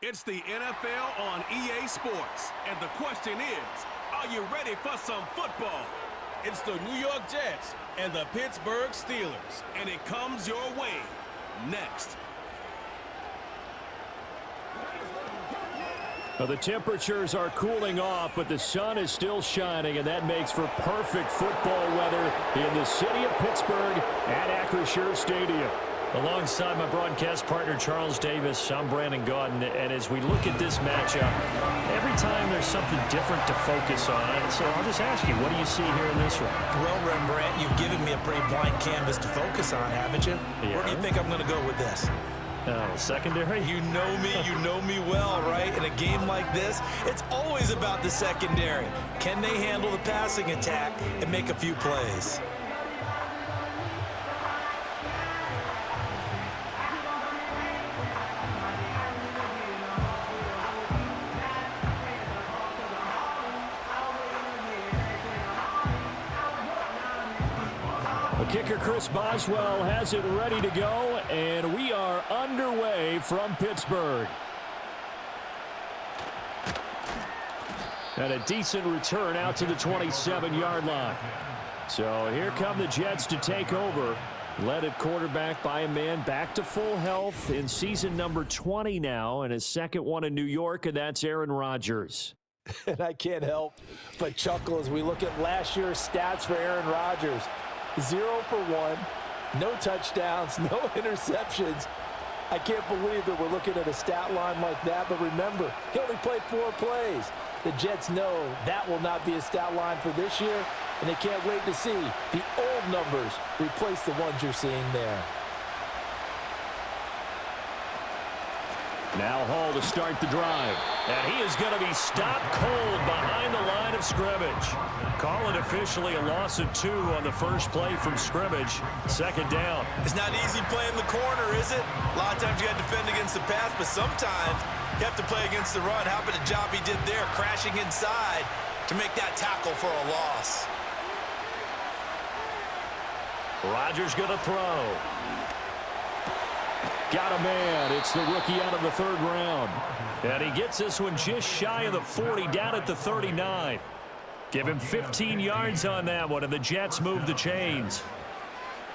It's the NFL on EA Sports, and the question is, are you ready for some football? It's the New York Jets and the Pittsburgh Steelers, and it comes your way next. Well, the temperatures are cooling off, but the sun is still shining, and that makes for perfect football weather in the city of Pittsburgh at Acrisure Stadium. Alongside my broadcast partner, Charles Davis, I'm Brandon Gaudin, and as we look at this matchup, every time there's something different to focus on. So I'll just ask you, what do you see here in this one? Well, Rembrandt, you've given me a pretty blank canvas to focus on, haven't you? Yeah. Where do you think I'm going to go with this? Secondary? You know me well, right? In a game like this, it's always about the secondary. Can they handle the passing attack and make a few plays? Kicker Chris Boswell has it ready to go, and we are underway from Pittsburgh. And a decent return out to the 27-yard line. So here come the Jets to take over. Led at quarterback by a man back to full health in season number 20 now, and his second one in New York, and that's Aaron Rodgers. And I can't help but chuckle as we look at last year's stats for Aaron Rodgers. 0 for 1, no touchdowns, no interceptions. I can't believe that we're looking at a stat line like that, but remember, he only played 4 plays. The Jets know that will not be a stat line for this year, and they can't wait to see the old numbers replace the ones you're seeing there. Now Hall to start the drive. And he is going to be stopped cold behind the line of scrimmage. Call it officially a loss of 2 on the first play from scrimmage. Second down. It's not easy playing the corner, is it? A lot of times you got to defend against the pass, but sometimes you have to play against the run. How about the job he did there, crashing inside to make that tackle for a loss? Rodgers going to throw. Got a man. It's the rookie out of the 3rd round. And he gets this one just shy of the 40, down at the 39. Give him 15 yards on that one, and the Jets move the chains.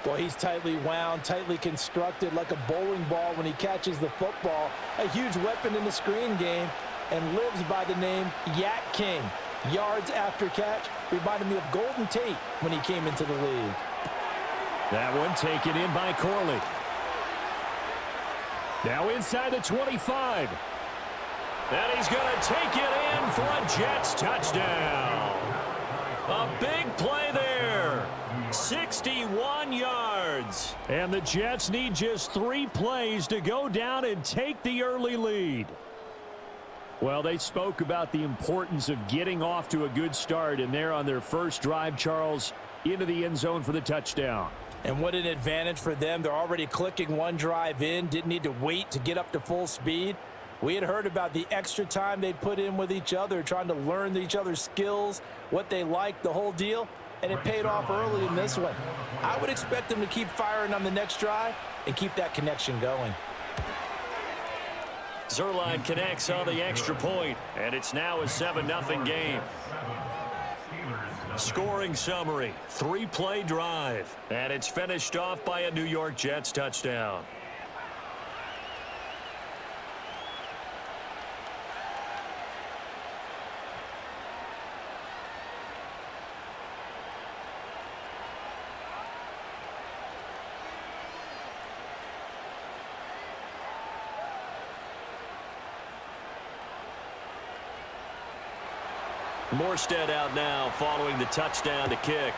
Well, he's tightly wound, tightly constructed like a bowling ball when he catches the football. A huge weapon in the screen game, and lives by the name Yak King. Yards after catch reminded me of Golden Tate when he came into the league. That one taken in by Corley. Now inside the 25. And he's going to take it in for a Jets touchdown. A big play there. 61 yards. And the Jets need just 3 plays to go down and take the early lead. Well, they spoke about the importance of getting off to a good start, and they're on their first drive, Charles, into the end zone for the touchdown. And what an advantage for them. They're already clicking 1 drive in, didn't need to wait to get up to full speed. We had heard about the extra time they'd put in with each other, trying to learn each other's skills, what they liked, the whole deal, and it paid off early in this one. I would expect them to keep firing on the next drive and keep that connection going. Zerline connects on the extra point, and it's now a 7-0 game. Scoring summary, 3-play drive, and it's finished off by a New York Jets touchdown. Morstead out now following the touchdown to kick.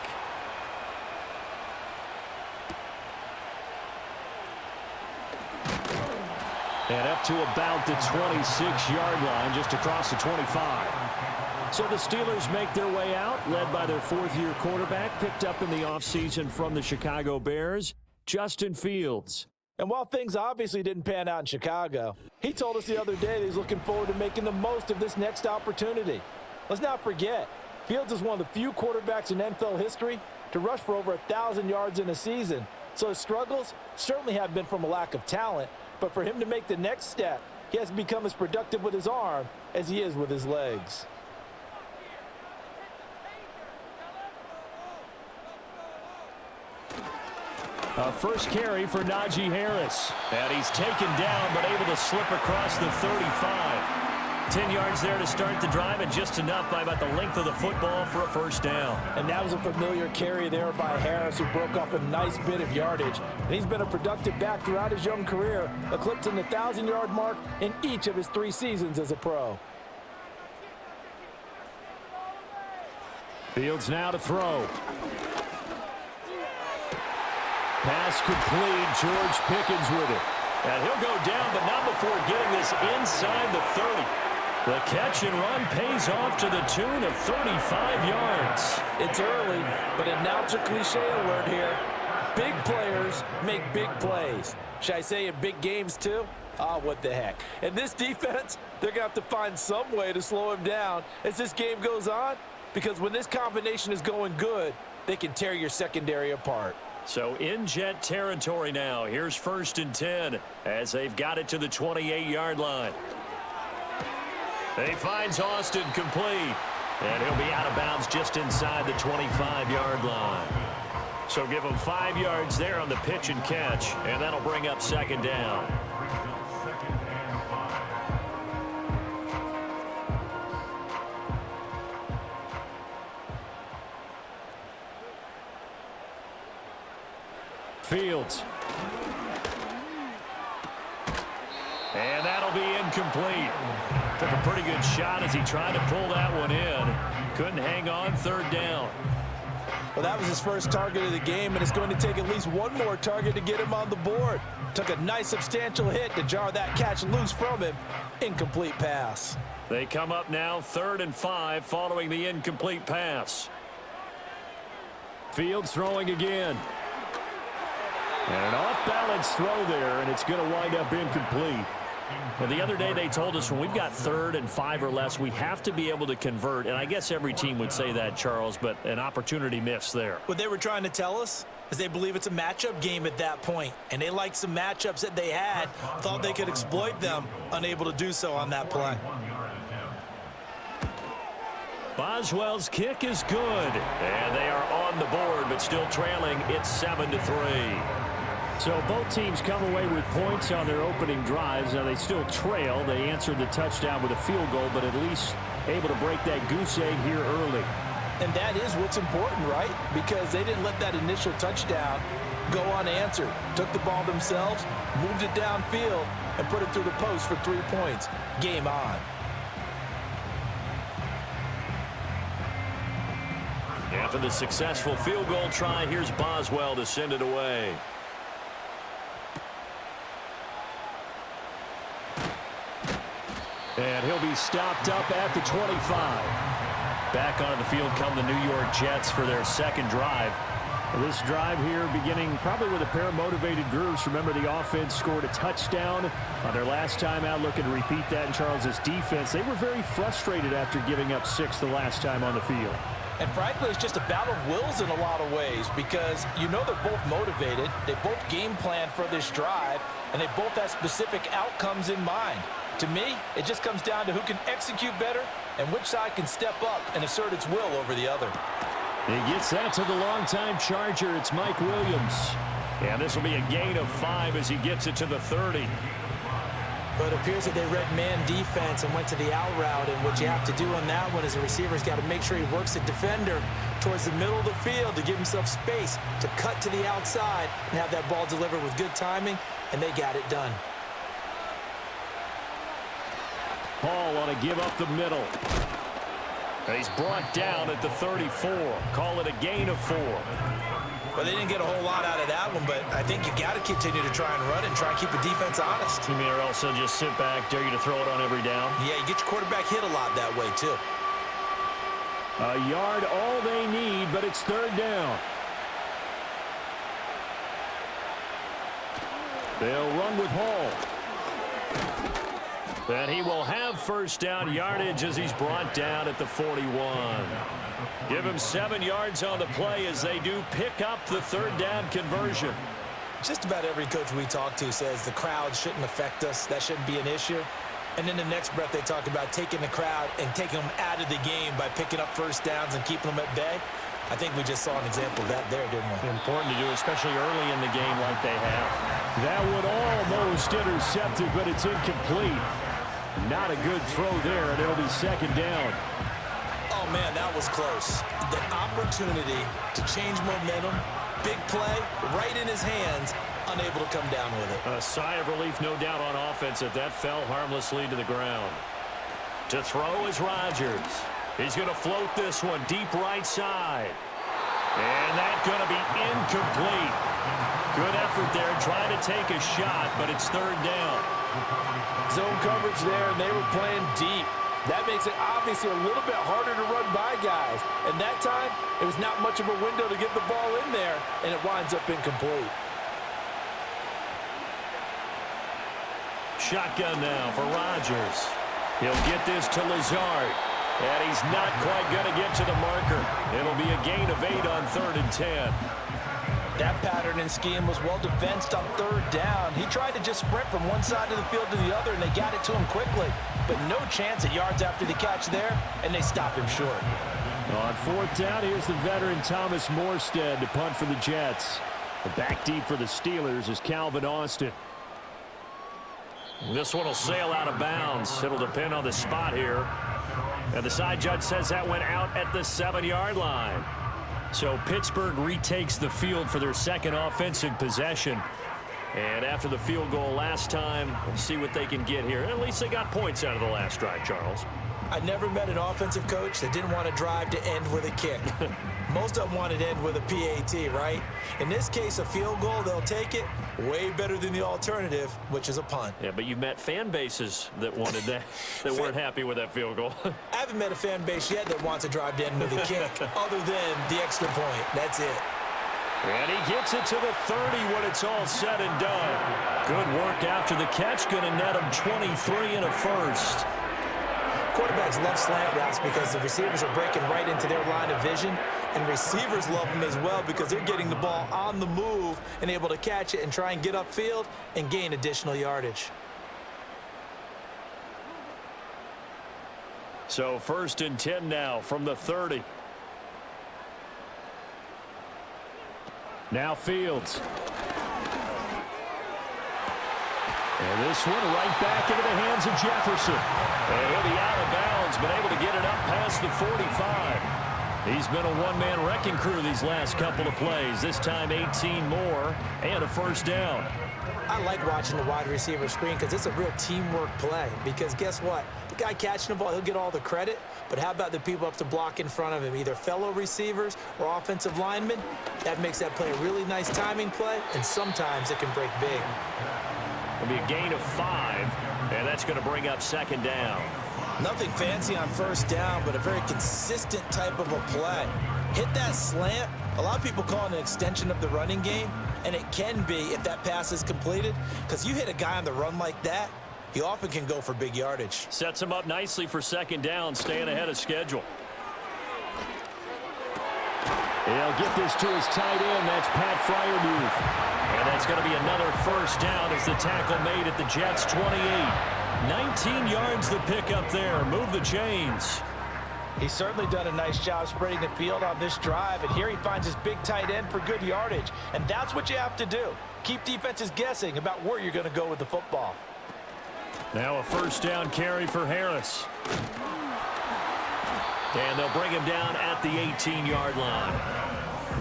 And up to about the 26-yard line, just across the 25. So the Steelers make their way out, led by their 4th-year quarterback, picked up in the offseason from the Chicago Bears, Justin Fields. And while things obviously didn't pan out in Chicago, he told us the other day that he's looking forward to making the most of this next opportunity. Let's not forget, Fields is one of the few quarterbacks in NFL history to rush for over 1,000 yards in a season. So his struggles certainly have been from a lack of talent, but for him to make the next step he hasn't become as productive with his arm as he is with his legs. First carry for Najee Harris. And he's taken down, but able to slip across the 35. 10 yards there to start the drive, and just enough by about the length of the football for a first down. And that was a familiar carry there by Harris, who broke up a nice bit of yardage. And he's been a productive back throughout his young career, eclipsing the 1,000-yard mark in each of his 3 seasons as a pro. Fields now to throw. Pass complete. George Pickens with it. And he'll go down, but not before getting this inside the 30. The catch and run pays off to the tune of 35 yards. It's early, but announcer cliche alert here. Big players make big plays. Should I say in big games too? What the heck. And this defense, they're going to have to find some way to slow him down as this game goes on, because when this combination is going good, they can tear your secondary apart. So in Jet territory now. Here's 1st and 10 as they've got it to the 28-yard line. He finds Austin complete. And he'll be out of bounds just inside the 25-yard line. So give him 5 yards there on the pitch and catch. And that'll bring up 2nd down. Fields. And that'll be incomplete. Took a pretty good shot as he tried to pull that one in. Couldn't hang on. 3rd down. Well, that was his first target of the game, and it's going to take at least one more target to get him on the board. Took a nice substantial hit to jar that catch loose from him. Incomplete pass. They come up now 3rd and 5 following the incomplete pass. Fields throwing again. And an off-balance throw there, and it's going to wind up incomplete. Well, the other day they told us when we've got 3rd and 5 or less, we have to be able to convert. And I guess every team would say that, Charles, but an opportunity missed there. What they were trying to tell us is they believe it's a matchup game at that point. And they liked some matchups that they had, thought they could exploit them, unable to do so on that play. Boswell's kick is good. And they are on the board, but still trailing. It's 7-3. So both teams come away with points on their opening drives. Now they still trail. They answered the touchdown with a field goal, but at least able to break that goose egg here early. And that is what's important, right? Because they didn't let that initial touchdown go unanswered. Took the ball themselves, moved it downfield, and put it through the post for 3 points. Game on. After the successful field goal try, here's Boswell to send it away. And he'll be stopped up at the 25. Back onto the field come the New York Jets for their 2nd drive. This drive here beginning probably with a pair of motivated groups. Remember, the offense scored a touchdown on their last time out, looking to repeat that in Charles's defense. They were very frustrated after giving up 6 the last time on the field. And frankly, it's just a battle of wills in a lot of ways, because you know they're both motivated, they both game plan for this drive, and they both have specific outcomes in mind. To me, it just comes down to who can execute better and which side can step up and assert its will over the other. He gets that to the longtime Charger. It's Mike Williams. And this will be a gain of 5 as he gets it to the 30. But it appears that they read man defense and went to the out route. And what you have to do on that one is the receiver's got to make sure he works the defender towards the middle of the field to give himself space to cut to the outside and have that ball delivered with good timing, and they got it done. Paul on a give up the middle. And he's brought down at the 34. Call it a gain of 4. Well, they didn't get a whole lot out of that one, but I think you've got to continue to try and run and try and keep the defense honest. You mean, or else they'll just sit back, dare you to throw it on every down? Yeah, you get your quarterback hit a lot that way, too. A yard all they need, but it's 3rd down. They'll run with Hall. And he will have 1st down yardage as he's brought down at the 41. Give him 7 yards on the play as they do pick up the 3rd down conversion. Just about every coach we talk to says the crowd shouldn't affect us. That shouldn't be an issue. And in the next breath, they talk about taking the crowd and taking them out of the game by picking up first downs and keeping them at bay. I think we just saw an example of that there, didn't we? Important to do, especially early in the game like they have. That would almost intercepted, but it's incomplete. Not a good throw there, and it'll be second down. Oh, man, that was close. The opportunity to change momentum, big play, right in his hands, unable to come down with it. A sigh of relief, no doubt, on offense that fell harmlessly to the ground. To throw is Rodgers. He's going to float this one deep right side. And that's going to be incomplete. Good effort there, trying to take a shot, but it's third down. Zone coverage there, and they were playing deep. That makes it obviously a little bit harder to run by guys. And that time, it was not much of a window to get the ball in there, and it winds up incomplete. Shotgun now for Rodgers. He'll get this to Lazard. And he's not quite going to get to the marker. It'll be a gain of 8 on 3rd and 10. That pattern and scheme was well defensed on third down. He tried to just sprint from one side of the field to the other, and they got it to him quickly. But no chance at yards after the catch there, and they stop him short. On 4th down, here's the veteran Thomas Morstead to punt for the Jets. The back deep for the Steelers is Calvin Austin. This one will sail out of bounds. It'll depend on the spot here. And the side judge says that went out at the 7-yard line. So Pittsburgh retakes the field for their second offensive possession. And after the field goal last time, we'll see what they can get here. At least they got points out of the last drive, Charles. I never met an offensive coach that didn't want to drive to end with a kick. Most of them wanted to end with a PAT, right? In this case, a field goal, they'll take it. Way better than the alternative, which is a punt. Yeah, but you've met fan bases that wanted that, that weren't happy with that field goal. I haven't met a fan base yet that wants to drive to end with a kick, other than the extra point. That's it. And he gets it to the 30 when it's all said and done. Good work after the catch. Going to net him 23 and a first. Quarterbacks love slant routes because the receivers are breaking right into their line of vision, and receivers love them as well because they're getting the ball on the move and able to catch it and try and get upfield and gain additional yardage. So 1st and 10 now from the 30. Now Fields. And this one right back into the hands of Jefferson. And he'll be out of bounds, but able to get it up past the 45. He's been a one-man wrecking crew these last couple of plays. This time 18 more and a first down. I like watching the wide receiver screen because it's a real teamwork play. Because guess what? The guy catching the ball, he'll get all the credit. But how about the people up to block in front of him, either fellow receivers or offensive linemen? That makes that play a really nice timing play, and sometimes it can break big. It'll be a gain of 5, and that's going to bring up second down. Nothing fancy on first down, but a very consistent type of a play. Hit that slant. A lot of people call it an extension of the running game, and it can be if that pass is completed, because you hit a guy on the run like that, he often can go for big yardage. Sets him up nicely for second down, staying ahead of schedule. He'll get this to his tight end. That's Pat Freiermuth. And that's going to be another first down as the tackle made at the Jets' 28. 19 yards the pick up there. Move the chains. He's certainly done a nice job spreading the field on this drive, and here he finds his big tight end for good yardage. And that's what you have to do. Keep defenses guessing about where you're going to go with the football. Now a first down carry for Harris. And they'll bring him down at the 18-yard line.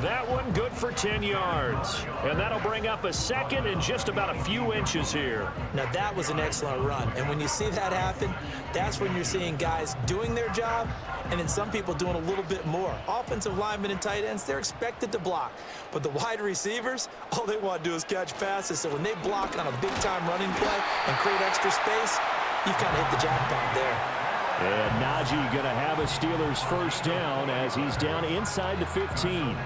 That one good for 10 yards. And that'll bring up a second and just about a few inches here. Now that was an excellent run. And when you see that happen, that's when you're seeing guys doing their job and then some people doing a little bit more. Offensive linemen and tight ends, they're expected to block. But the wide receivers, all they want to do is catch passes. So when they block on a big-time running play and create extra space, you've kind of hit the jackpot there. And Najee going to have a Steelers first down as he's down inside the 15.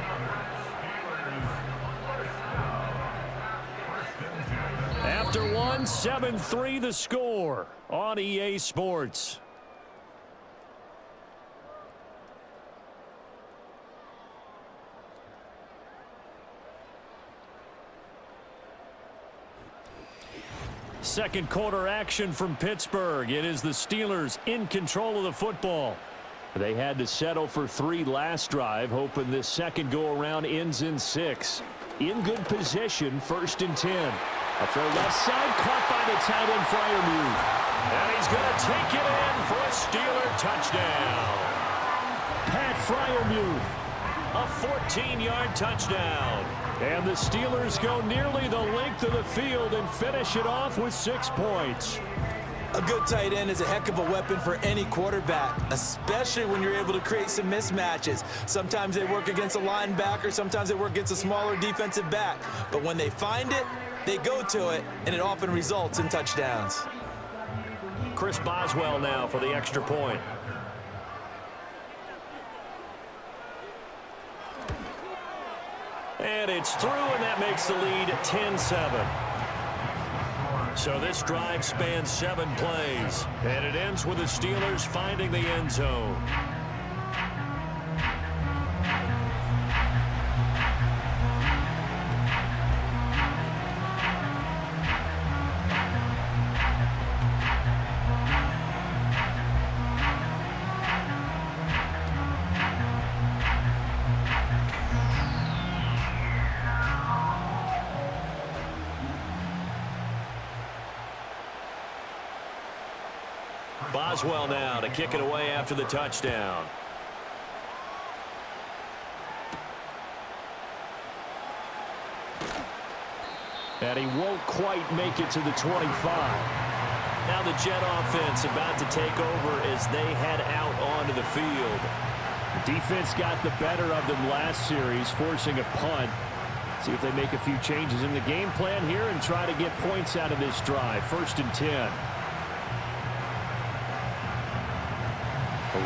After one, 7-3 the score on EA Sports. Second quarter action from Pittsburgh. It is the Steelers in control of the football. They had to settle for 3 last drive, hoping this second go-around ends in 6. In good position, 1st and 10. A throw left side, caught by the tight end Freiermuth. And he's going to take it in for a Steeler touchdown. Pat Freiermuth, a 14-yard touchdown. And the Steelers go nearly the length of the field and finish it off with 6 points. A good tight end is a heck of a weapon for any quarterback, especially when you're able to create some mismatches. Sometimes they work against a linebacker, sometimes they work against a smaller defensive back. But when they find it, they go to it, and it often results in touchdowns. Chris Boswell now for the extra point. And it's through, and that makes the lead 10-7. So this drive spans 7 plays, and it ends with the Steelers finding the end zone. Boswell now to kick it away after the touchdown. And he won't quite make it to the 25. Now the Jet offense about to take over as they head out onto the field. The defense got the better of them last series, forcing a punt. See if they make a few changes in the game plan here and try to get points out of this drive. 1st and 10.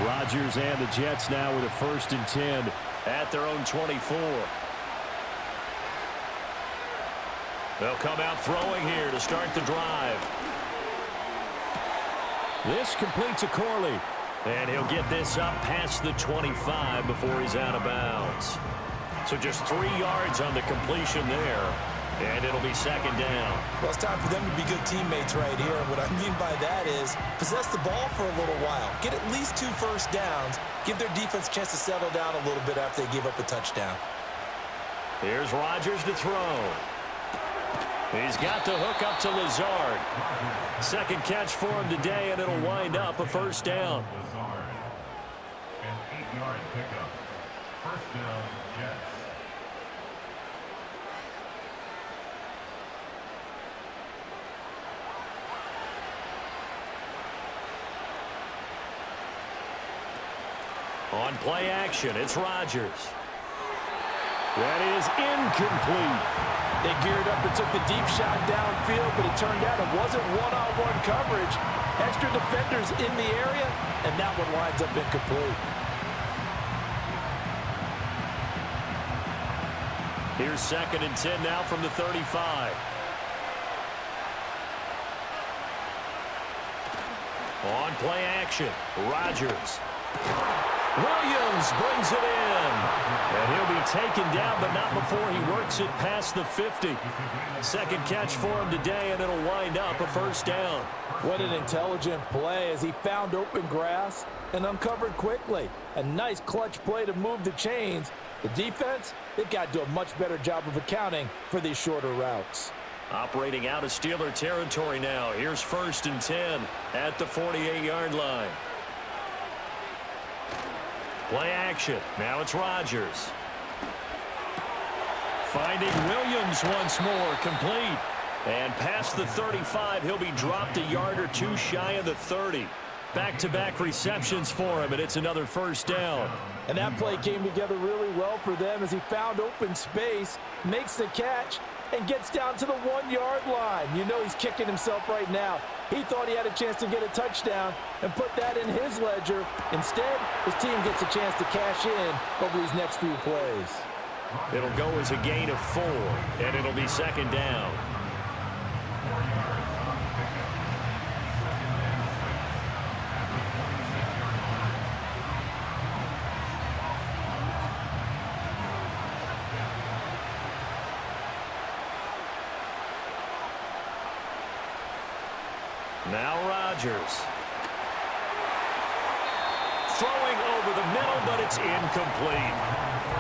Rodgers and the Jets now with a 1st and 10 at their own 24. They'll come out throwing here to start the drive. This completes a Corley. And he'll get this up past the 25 before he's out of bounds. So just 3 yards on the completion there. And it'll be 2nd down. Well, it's time for them to be good teammates right here. And what I mean by that is possess the ball for a little while. Get at least 2 first downs. Give their defense a chance to settle down a little bit after they give up a touchdown. Here's Rodgers to throw. He's got the hook up to Lazard. 2nd catch for him today, and it'll wind up a 1st down. An 8-yard pickup. 1st down, Jets. On play action, it's Rodgers. That is incomplete. They geared up and took the deep shot downfield, but it turned out it wasn't one-on-one coverage. Extra defenders in the area, and that one winds up incomplete. Here's 2nd and 10 now from the 35. On play action, Rodgers. Williams brings it in. And he'll be taken down, but not before he works it past the 50. 2nd catch for him today, and it'll wind up a 1st down. What an intelligent play as he found open grass and uncovered quickly. A nice clutch play to move the chains. The defense, they've got to do a much better job of accounting for these shorter routes. Operating out of Steeler territory now. Here's 1st and 10 at the 48-yard line. Play action. Now it's Rodgers. Finding Williams once more. Complete. And past the 35, he'll be dropped a yard or 2 shy of the 30. Back-to-back receptions for him, and it's another 1st down. And that play came together really well for them as he found open space, makes the catch, and gets down to the 1-yard line. You know he's kicking himself right now. He thought he had a chance to get a touchdown and put that in his ledger. Instead, his team gets a chance to cash in over these next few plays. It'll go as a gain of 4, and it'll be 2nd down. Now Rodgers. Throwing over the middle, but it's incomplete.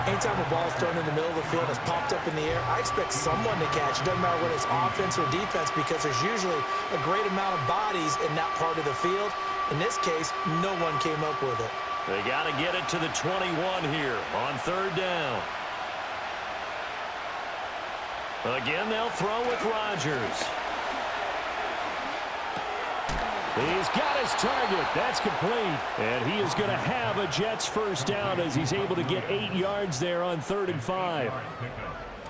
Anytime a ball's thrown in the middle of the field and it's popped up in the air, I expect someone to catch. It doesn't matter whether it's offense or defense because there's usually a great amount of bodies in that part of the field. In this case, no one came up with it. They got to get it to the 21 here on third down. Again, they'll throw with Rodgers. He's got his target. That's complete. And he is going to have a Jets first down as he's able to get 8 yards there on 3rd and 5.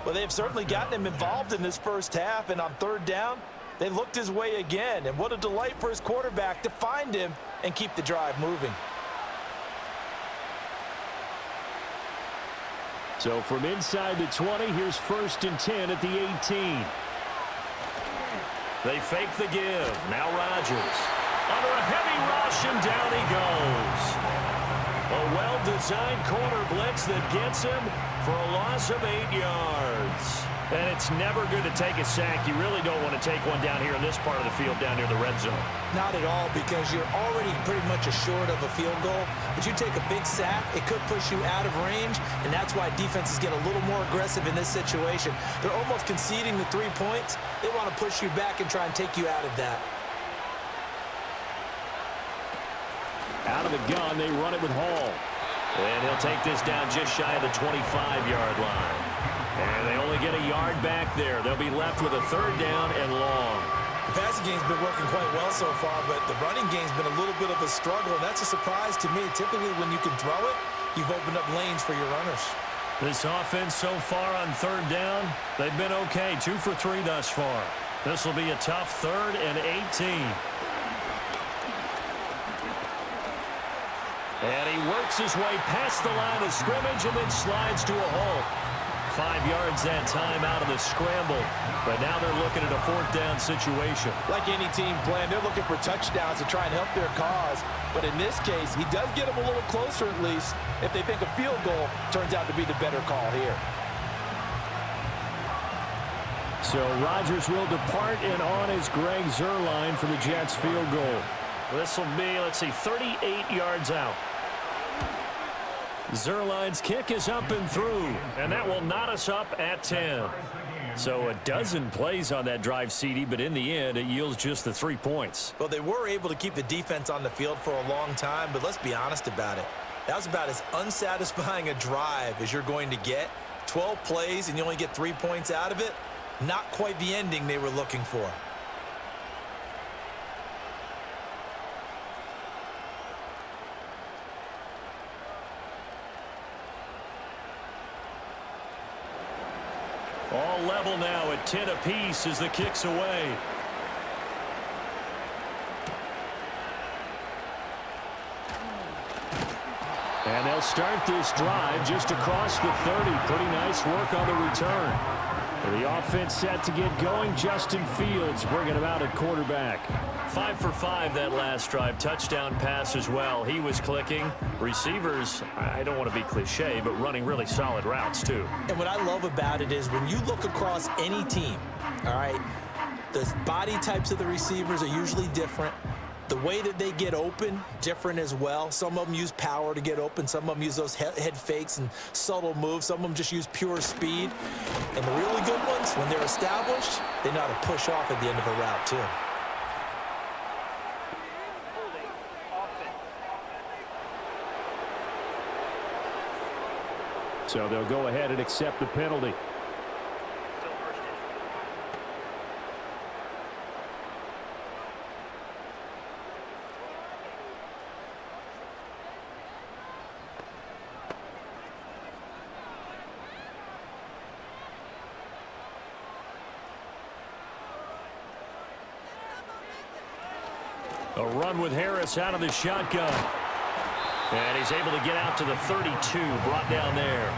Well, they've certainly gotten him involved in this first half, and on third down, they looked his way again. And what a delight for his quarterback to find him and keep the drive moving. So from inside the 20, here's 1st and 10 at the 18. They fake the give. Now Rodgers. Under a heavy rush, and down he goes. A well-designed corner blitz that gets him for a loss of 8 yards. And it's never good to take a sack. You really don't want to take one down here in this part of the field down near the red zone. Not at all, because you're already pretty much assured of a field goal. But you take a big sack, it could push you out of range, and that's why defenses get a little more aggressive in this situation. They're almost conceding the 3 points. They want to push you back and try and take you out of that. Out of the gun, they run it with Hall. And he'll take this down just shy of the 25-yard line. And they only get a yard back there. They'll be left with a 3rd down and long. The passing game's been working quite well so far, but the running game's been a little bit of a struggle, and that's a surprise to me. Typically, when you can throw it, you've opened up lanes for your runners. This offense so far on 3rd down, they've been okay. 2 for 3 thus far. This will be a tough 3rd and 18. And he works his way past the line of scrimmage and then slides to a halt. 5 yards that time out of the scramble. But now they're looking at a 4th down situation. Like any team playing, they're looking for touchdowns to try and help their cause. But in this case, he does get them a little closer at least if they think a field goal turns out to be the better call here. So Rodgers will depart, and on is Greg Zuerlein for the Jets field goal. This will be, 38 yards out. Zuerlein's kick is up and through, and that will knot us up at 10. So a dozen plays on that drive, CD, but in the end, it yields just the 3 points. Well, they were able to keep the defense on the field for a long time, but let's be honest about it. That was about as unsatisfying a drive as you're going to get. 12 plays, and you only get 3 points out of it. Not quite the ending they were looking for. All level now at 10 apiece as the kick's away. And they'll start this drive just across the 30. Pretty nice work on the return. The offense set to get going. Justin Fields bringing him out at quarterback. 5 for 5 that last drive. Touchdown pass as well. He was clicking. Receivers, I don't want to be cliche, but running really solid routes too. And what I love about it is when you look across any team, all right, the body types of the receivers are usually different. The way that they get open, different as well. Some of them use power to get open. Some of them use those head fakes and subtle moves. Some of them just use pure speed. And the really good ones, when they're established, they know how to push off at the end of a route too. So they'll go ahead and accept the penalty. A run with Harris out of the shotgun. And he's able to get out to the 32, brought down there.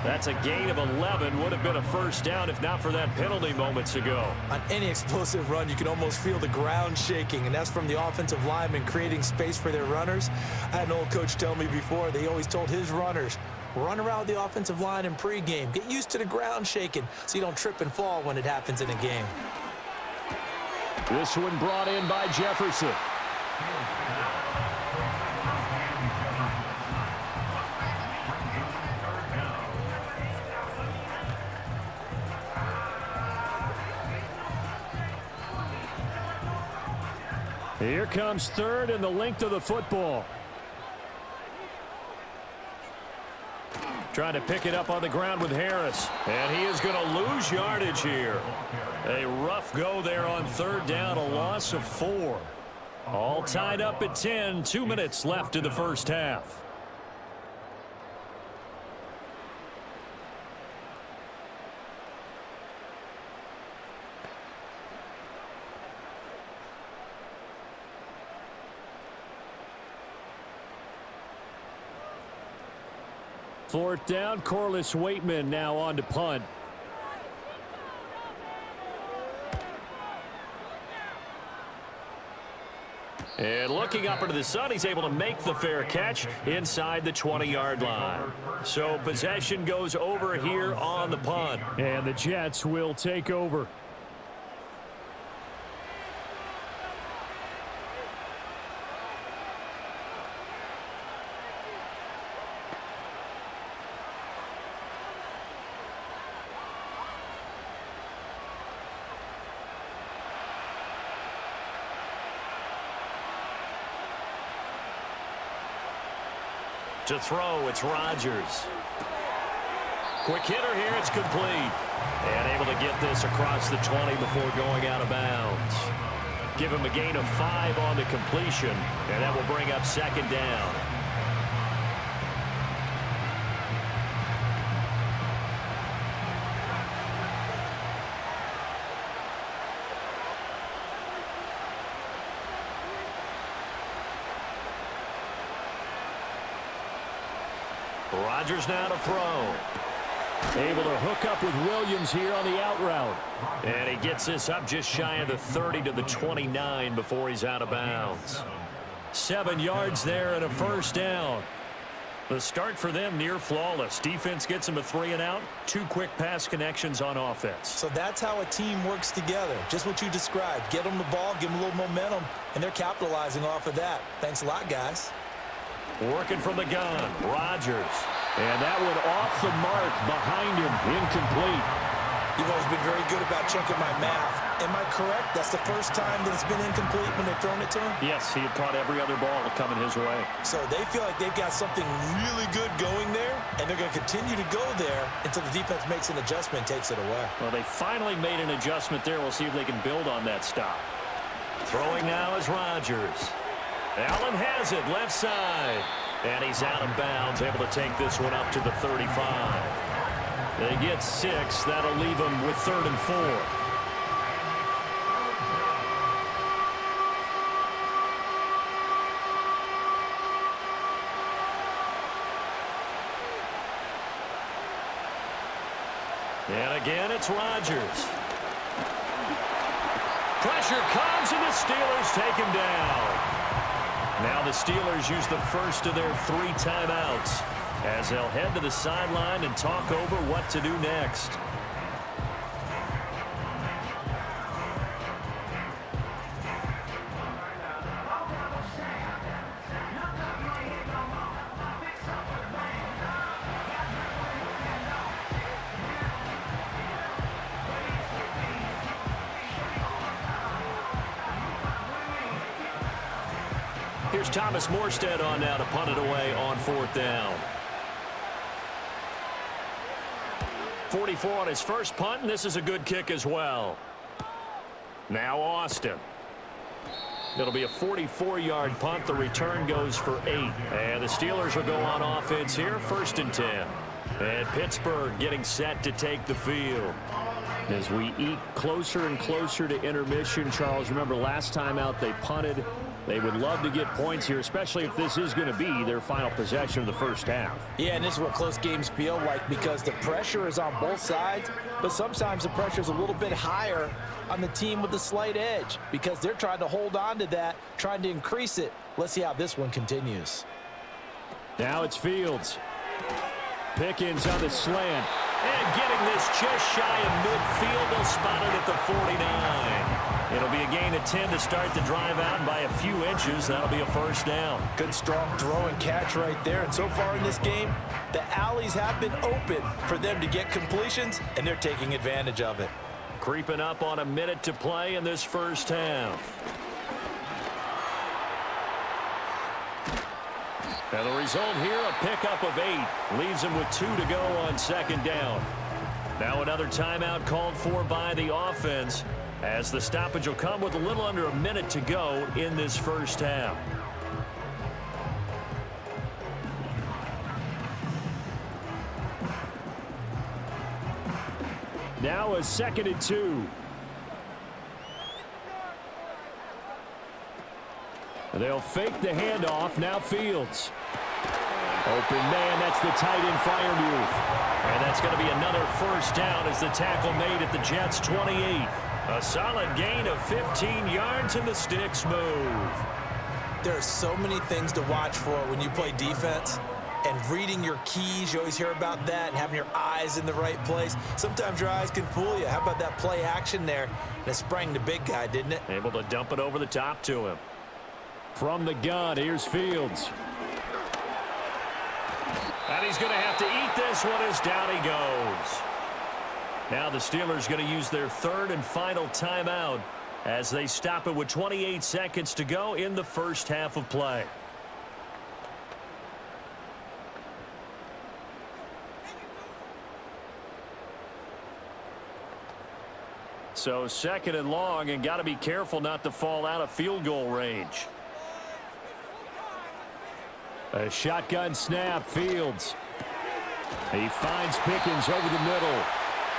That's a gain of 11. Would have been a first down if not for that penalty moments ago. On any explosive run, you can almost feel the ground shaking, and that's from the offensive linemen creating space for their runners. I had an old coach tell me before, they always told his runners, run around the offensive line in pregame. Get used to the ground shaking so you don't trip and fall when it happens in a game. This one brought in by Jefferson. Here comes third and the length of the football. Trying to pick it up on the ground with Harris. And he is going to lose yardage here. A rough go there on third down, a loss of 4. All tied up at 10, 2 minutes left in the first half. Fourth down, Corliss Waitman now on to punt. And looking up into the sun, he's able to make the fair catch inside the 20-yard line. So possession goes over here on the punt. And the Jets will take over. To throw, it's Rodgers. Quick hitter here, it's complete. And able to get this across the 20 before going out of bounds. Give him a gain of 5 on the completion, and that will bring up second down. Rodgers now to throw. Able to hook up with Williams here on the out route. And he gets this up just shy of the 30 to the 29 before he's out of bounds. 7 yards there and a first down. The start for them near flawless. Defense gets them a 3 and out. 2 quick pass connections on offense. So that's how a team works together. Just what you described. Get them the ball, give them a little momentum, and they're capitalizing off of that. Thanks a lot, guys. Working from the gun, Rodgers. And that one off the mark behind him, incomplete. You've always been very good about checking my math. Am I correct? That's the first time that it's been incomplete when they've thrown it to him? Yes, he had caught every other ball coming his way. So they feel like they've got something really good going there, and they're going to continue to go there until the defense makes an adjustment and takes it away. Well, they finally made an adjustment there. We'll see if they can build on that stop. Throwing now is Rodgers. Allen has it, left side. And he's out of bounds, able to take this one up to the 35. They get 6. That'll leave them with 3rd and 4. And again, it's Rodgers. Pressure comes, and the Steelers take him down. Now the Steelers use the first of their 3 timeouts as they'll head to the sideline and talk over what to do next. Here's Thomas Morstead on now to punt it away on 4th down. 44 on his first punt, and this is a good kick as well. Now Austin. It'll be a 44-yard punt. The return goes for 8. And the Steelers will go on offense here, 1st and 10. And Pittsburgh getting set to take the field. As we eat closer and closer to intermission, Charles, remember last time out they punted. They would love to get points here, especially if this is going to be their final possession of the first half. Yeah, and this is what close games feel like because the pressure is on both sides, but sometimes the pressure is a little bit higher on the team with the slight edge because they're trying to hold on to that, trying to increase it. Let's see how this one continues. Now it's Fields. Pickens on the slant. And getting this just shy of midfield. They'll spot it at the 49. It'll be a gain of 10 to start the drive out, and by a few inches, that'll be a first down. Good, strong throw and catch right there. And so far in this game, the alleys have been open for them to get completions, and they're taking advantage of it. Creeping up on a minute to play in this first half. And the result here, a pickup of 8. Leaves them with 2 to go on second down. Now another timeout called for by the offense, as the stoppage will come with a little under a minute to go in this first half. Now a 2nd and 2. They'll fake the handoff. Now Fields. Open man, that's the tight end Freiermuth. And that's going to be another first down as the tackle made at the Jets' 28. A solid gain of 15 yards and the sticks move. There are so many things to watch for when you play defense. And reading your keys, you always hear about that, and having your eyes in the right place. Sometimes your eyes can fool you. How about that play action there? And it sprang the big guy, didn't it? Able to dump it over the top to him. From the gun, here's Fields. And he's going to have to eat this one as down he goes. Now the Steelers going to use their 3rd and final timeout as they stop it with 28 seconds to go in the first half of play. So 2nd and long, and got to be careful not to fall out of field goal range. A shotgun snap, Fields. He finds Pickens over the middle.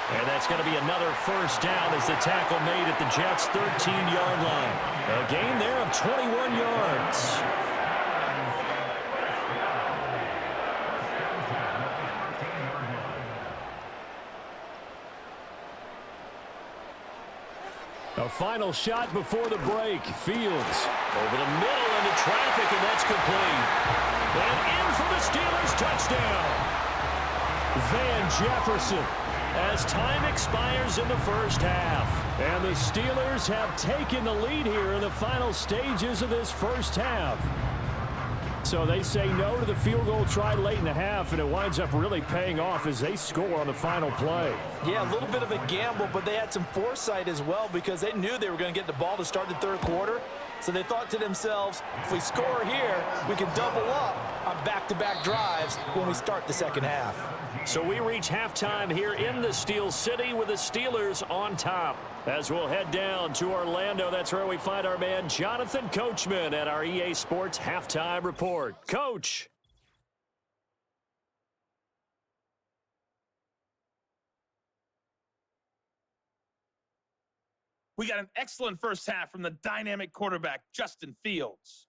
And that's going to be another first down as the tackle made at the Jets' 13-yard line. A gain there of 21 yards. A final shot before the break. Fields over the middle into traffic, and that's complete. And in for the Steelers touchdown. Van Jefferson as time expires in the first half. And the Steelers have taken the lead here in the final stages of this first half. So they say no to the field goal tried late in the half, and it winds up really paying off as they score on the final play. Yeah, a little bit of a gamble, but they had some foresight as well because they knew they were going to get the ball to start the third quarter. So they thought to themselves, if we score here, we can double up on back-to-back drives when we start the second half. So we reach halftime here in the Steel City with the Steelers on top. As we'll head down to Orlando, that's where we find our man Jonathan Coachman at our EA Sports Halftime Report. Coach. We got an excellent first half from the dynamic quarterback, Justin Fields.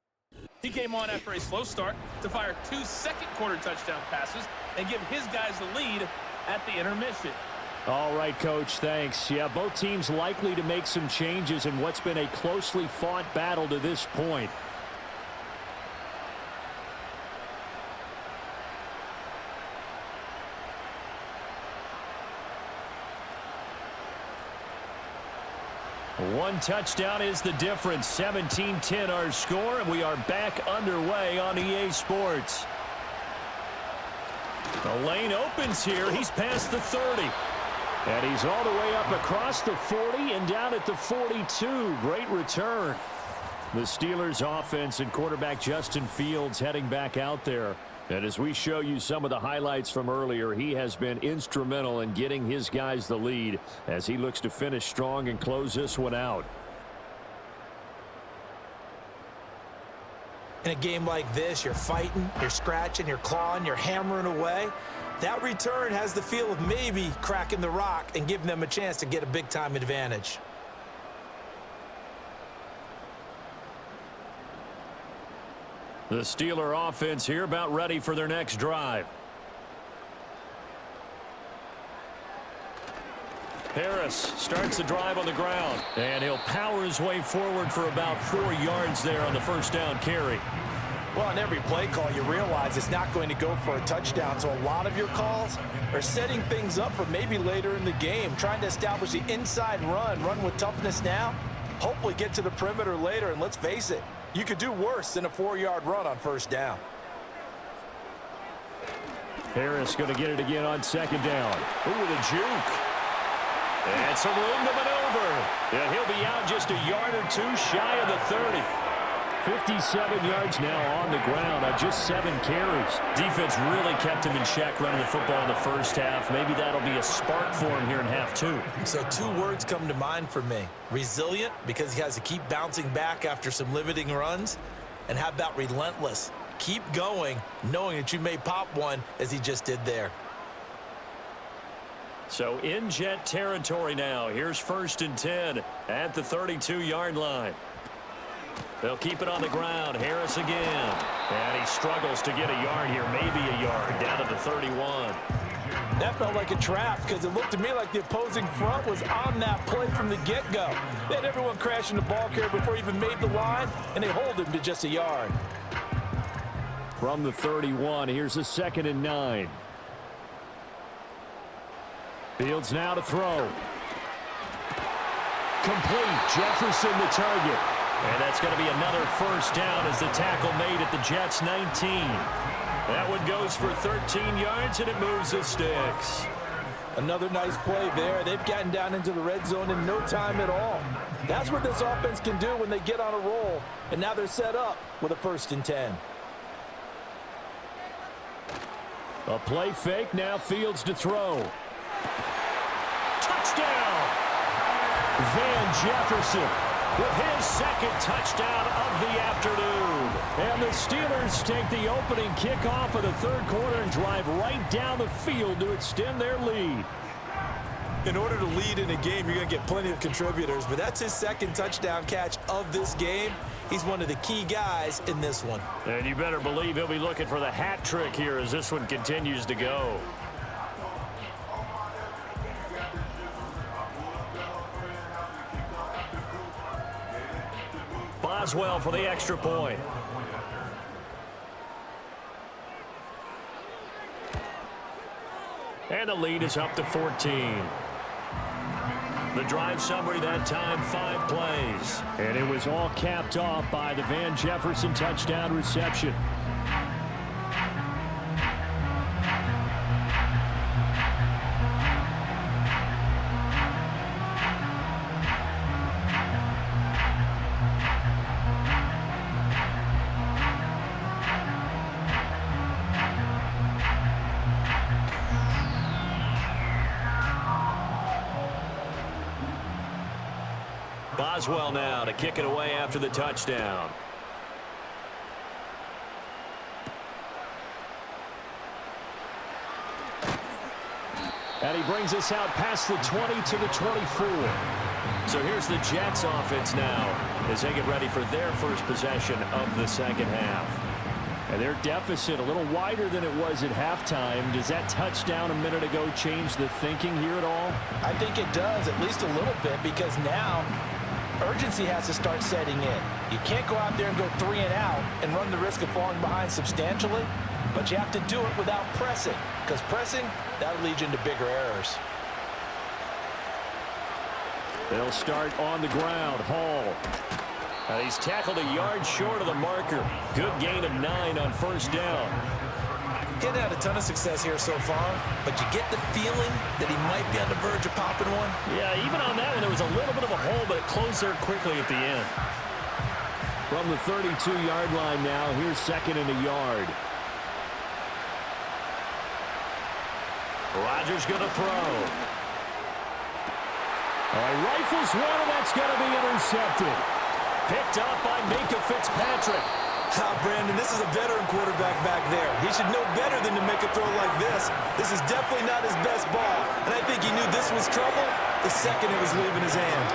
He came on after a slow start to fire 2 second-quarter touchdown passes and give his guys the lead at the intermission. All right, Coach, thanks. Yeah, both teams likely to make some changes in what's been a closely fought battle to this point. One touchdown is the difference. 17-10 our score, and we are back underway on EA Sports. The lane opens here. He's past the 30. And he's all the way up across the 40 and down at the 42. Great return. The Steelers offense and quarterback Justin Fields heading back out there. And as we show you some of the highlights from earlier, he has been instrumental in getting his guys the lead as he looks to finish strong and close this one out. In a game like this, you're fighting, you're scratching, you're clawing, you're hammering away. That return has the feel of maybe cracking the rock and giving them a chance to get a big-time advantage. The Steeler offense here about ready for their next drive. Harris starts the drive on the ground, and he'll power his way forward for about 4 yards there on the first down carry. Well, on every play call, you realize it's not going to go for a touchdown, so a lot of your calls are setting things up for maybe later in the game, trying to establish the inside run with toughness now, Hopefully get to the perimeter later, and let's face it, you could do worse than a 4-yard run on first down. Harris going to get it again on second down. Ooh, the juke. And some room to maneuver. And he'll be out just a yard or two shy of the 30. 57 yards now on the ground on just 7 carries. Defense really kept him in check running the football in the first half. Maybe that'll be a spark for him here in half 2. So 2 words come to mind for me. Resilient, because he has to keep bouncing back after some limiting runs. And how about relentless? Keep going, knowing that you may pop one as he just did there. So in Jet territory now. Here's 1st and 10 at the 32-yard line. They'll keep it on the ground. Harris again. And he struggles to get a yard here, maybe a yard, down to the 31. That felt like a trap because it looked to me like the opposing front was on that play from the get-go. They had everyone crashing the ball carrier before he even made the line, and they hold him to just a yard. From the 31, here's a 2nd and 9. Fields now to throw. Complete. Jefferson the target. And that's going to be another first down as the tackle made at the Jets' 19. That one goes for 13 yards, and it moves the sticks. Another nice play there. They've gotten down into the red zone in no time at all. That's what this offense can do when they get on a roll. And now they're set up with a 1st and 10. A play fake, now Fields to throw. Touchdown! Van Jefferson with his 2nd touchdown of the afternoon. And the Steelers take the opening kickoff of the 3rd quarter and drive right down the field to extend their lead. In order to lead in a game, you're going to get plenty of contributors, but that's his 2nd touchdown catch of this game. He's one of the key guys in this one. And you better believe he'll be looking for the hat trick here as this one continues to go. Boswell for the extra point. And the lead is up to 14. The drive summary that time, 5 plays. And it was all capped off by the Van Jefferson touchdown reception. Boswell now to kick it away after the touchdown. And he brings us out past the 20 to the 24. So here's the Jets offense now as they get ready for their first possession of the 2nd half. And their deficit a little wider than it was at halftime. Does that touchdown a minute ago change the thinking here at all? I think it does, at least a little bit, because now urgency has to start setting in. You can't go out there and go 3 and out and run the risk of falling behind substantially, but you have to do it without pressing, because pressing, that'll lead you into bigger errors. They'll start on the ground. Hall. And he's tackled a yard short of the marker. Good gain of 9 on first down. He hadn't had a ton of success here so far, but you get the feeling that he might be on the verge of popping one. Yeah, even on that one, there was a little bit of a hole, but it closed there quickly at the end. From the 32-yard line now, here's 2nd and a yard. Rodgers going to throw. All right, rifles one, and that's going to be intercepted. Picked up by Minka Fitzpatrick. Brandon, this is a veteran quarterback back there. He should know better than to make a throw like this. This is definitely not his best ball, and I think he knew this was trouble the second it was leaving his hand.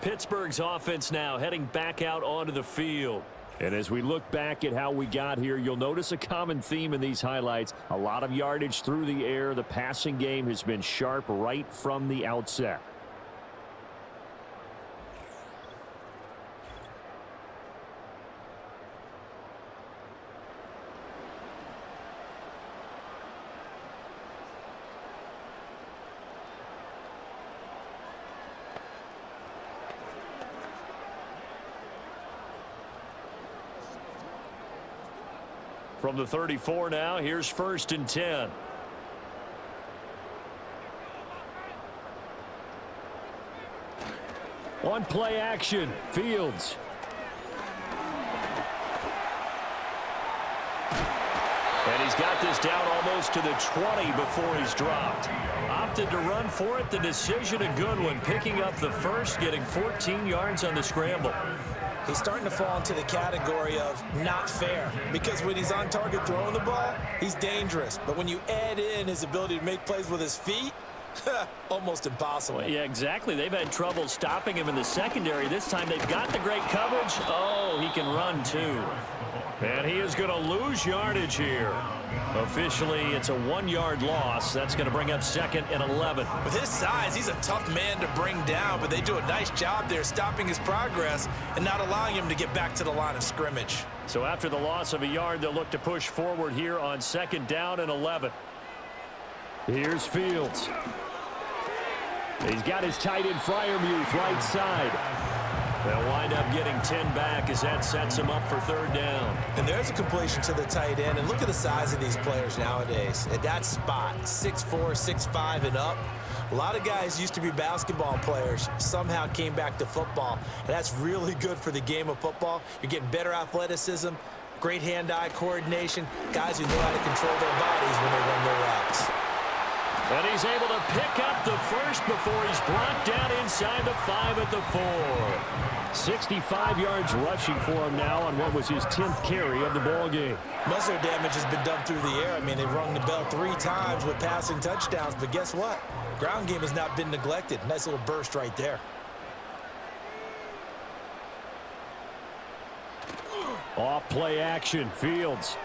Pittsburgh's offense now heading back out onto the field. And as we look back at how we got here, you'll notice a common theme in these highlights. A lot of yardage through the air. The passing game has been sharp right from the outset. From the 34 now, here's 1st and 10. On play action, Fields. And he's got this down almost to the 20 before he's dropped. Opted to run for it. The decision a good one. Picking up the first, getting 14 yards on the scramble. He's starting to fall into the category of not fair, because when he's on target throwing the ball, he's dangerous. But when you add in his ability to make plays with his feet, almost impossible. Well, yeah, exactly. They've had trouble stopping him in the secondary. This time they've got the great coverage. Oh, he can run too. And he is going to lose yardage here. Officially, it's a 1-yard loss. That's going to bring up 2nd and 11. With his size, he's a tough man to bring down, but they do a nice job there stopping his progress and not allowing him to get back to the line of scrimmage. So after the loss of a yard, they'll look to push forward here on 2nd down and 11. Here's Fields. He's got his tight end Freiermuth right side. They'll wind up getting 10 back as that sets him up for 3rd down. And there's a completion to the tight end. And look at the size of these players nowadays. At that spot, 6'4", 6'5", and up. A lot of guys used to be basketball players, somehow came back to football. And that's really good for the game of football. You're getting better athleticism, great hand-eye coordination, guys who know how to control their bodies when they run their routes. And he's able to pick up the first before he's brought down inside the 5 at the 4. 65 yards rushing for him now on what was his 10th carry of the ball game. Most of their damage has been done through the air. I mean, they've rung the bell 3 times with passing touchdowns, but guess what? Ground game has not been neglected. Nice little burst right there. Off play action, Fields.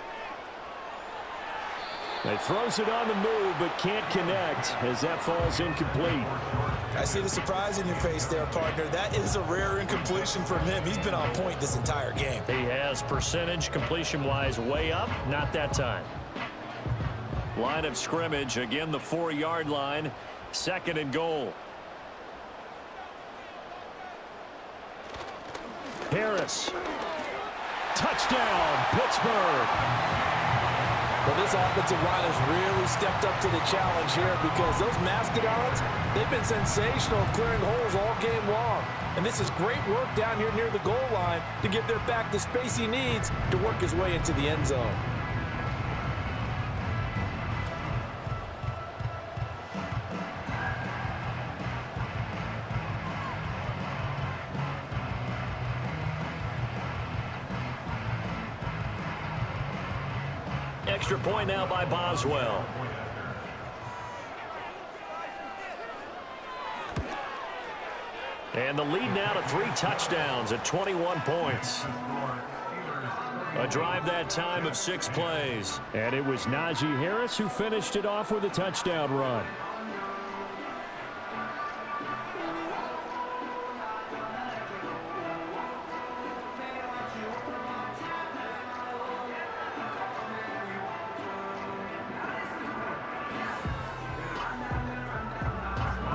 He throws it on the move, but can't connect as that falls incomplete. I see the surprise in your face there, partner. That is a rare incompletion from him. He's been on point this entire game. He has percentage completion-wise way up, not that time. Line of scrimmage, again the 4-yard line, 2nd and goal. Harris. Touchdown, Pittsburgh. Well, this offensive line has really stepped up to the challenge here because those Mastodons, they've been sensational clearing holes all game long. And this is great work down here near the goal line to give their back the space he needs to work his way into the end zone. Extra point now by Boswell. And the lead now to 3 touchdowns at 21 points. A drive that time of 6 plays. And it was Najee Harris who finished it off with a touchdown run.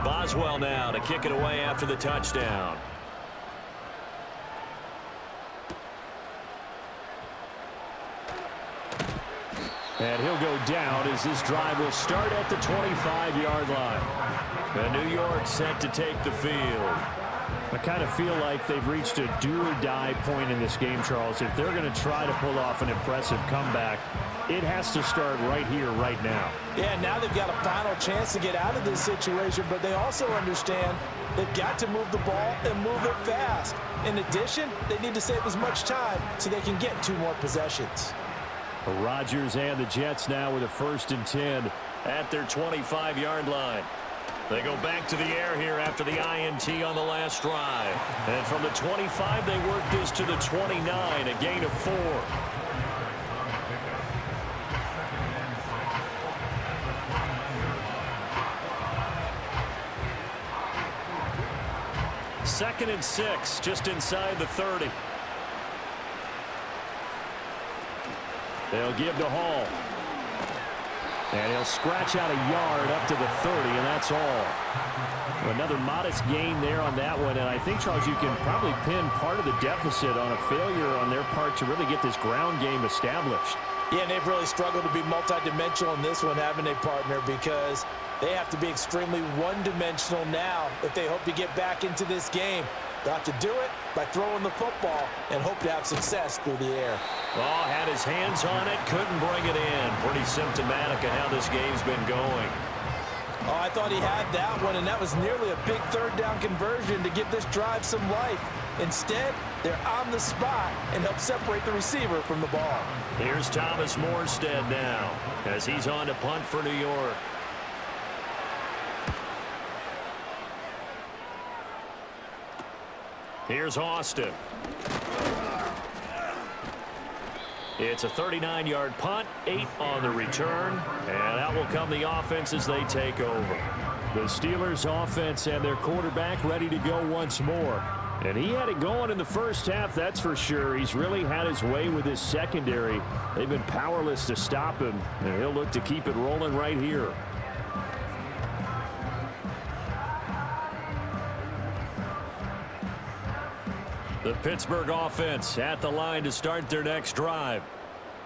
Boswell now to kick it away after the touchdown. And he'll go down as this drive will start at the 25-yard line. And New York set to take the field. I kind of feel like they've reached a do-or-die point in this game, Charles. If they're going to try to pull off an impressive comeback, it has to start right here, right now. Yeah, now they've got a final chance to get out of this situation, but they also understand they've got to move the ball and move it fast. In addition, they need to save as much time so they can get 2 more possessions. The Rodgers and the Jets now with a 1st and 10 at their 25-yard line. They go back to the air here after the INT on the last drive. And from the 25, they work this to the 29, a gain of 4. Second and 6, just inside the 30. They'll give to Hall. And he'll scratch out a yard up to the 30, and that's all. Another modest gain there on that one, and I think, Charles, you can probably pin part of the deficit on a failure on their part to really get this ground game established. Yeah, and they've really struggled to be multidimensional in this one, haven't they, partner? Because they have to be extremely one-dimensional now if they hope to get back into this game. They'll have to do it by throwing the football and hope to have success through the air. Oh, had his hands on it, couldn't bring it in. Pretty symptomatic of how this game's been going. Oh, I thought he had that one, and that was nearly a big third down conversion to give this drive some life. Instead, they're on the spot and help separate the receiver from the ball. Here's Thomas Morstead now as he's on to punt for New York. Here's Austin. It's a 39-yard punt, 8 on the return, and out will come the offense as they take over. The Steelers offense and their quarterback ready to go once more. And he had it going in the first half, that's for sure. He's really had his way with his secondary. They've been powerless to stop him, and he'll look to keep it rolling right here. The Pittsburgh offense at the line to start their next drive.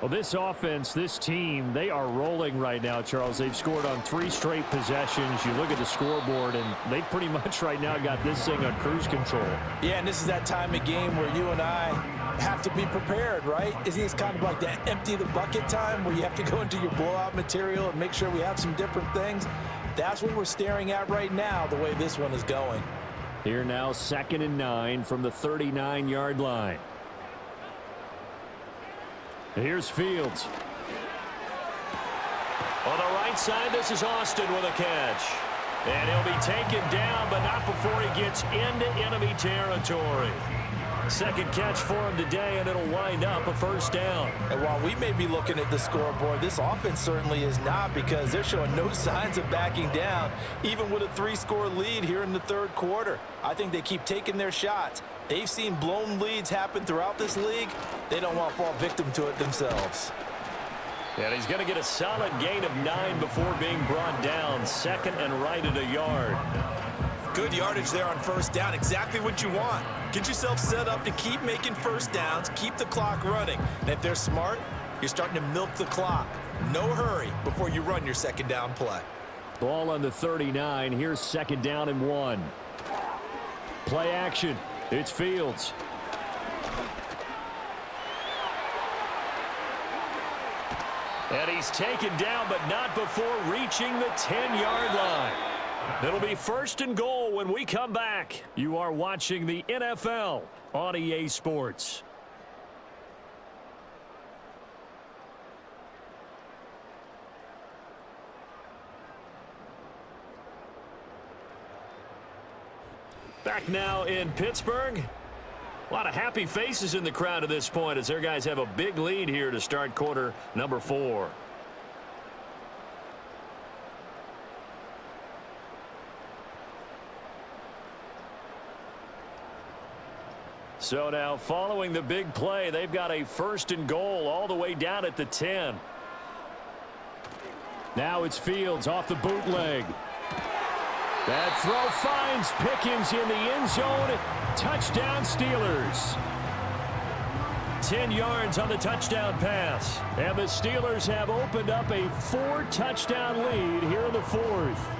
Well, this offense, this team, they are rolling right now, Charles. They've scored on 3 straight possessions. You look at the scoreboard, and they pretty much right now got this thing on cruise control. Yeah, and this is that time of game where you and I have to be prepared, right? Isn't this kind of like that empty the bucket time where you have to go into your blowout material and make sure we have some different things? That's what we're staring at right now, the way this one is going. Here now, 2nd and 9 from the 39-yard line. Here's Fields. On the right side, this is Austin with a catch. And he'll be taken down, but not before he gets into enemy territory. Second catch for him today, and it'll wind up a first down. And while we may be looking at the scoreboard, this offense certainly is not, because they're showing no signs of backing down, even with a 3-score lead here in the third quarter. I think they keep taking their shots. They've seen blown leads happen throughout this league. They don't want to fall victim to it themselves. And he's going to get a solid gain of 9 before being brought down. Second and right at a yard. Good yardage there on first down. Exactly what you want. Get yourself set up to keep making first downs, keep the clock running. And if they're smart, you're starting to milk the clock. No hurry before you run your second down play. Ball on the 39. Here's 2nd down and 1. Play action. It's Fields. And he's taken down, but not before reaching the 10-yard line. It'll be 1st and goal when we come back. You are watching the NFL on EA Sports. Back now in Pittsburgh. A lot of happy faces in the crowd at this point as their guys have a big lead here to start quarter number 4. So now following the big play, they've got a 1st and goal all the way down at the 10. Now it's Fields off the bootleg. That throw finds Pickens in the end zone. Touchdown Steelers. 10 yards on the touchdown pass. And the Steelers have opened up a 4-touchdown lead here in the 4th.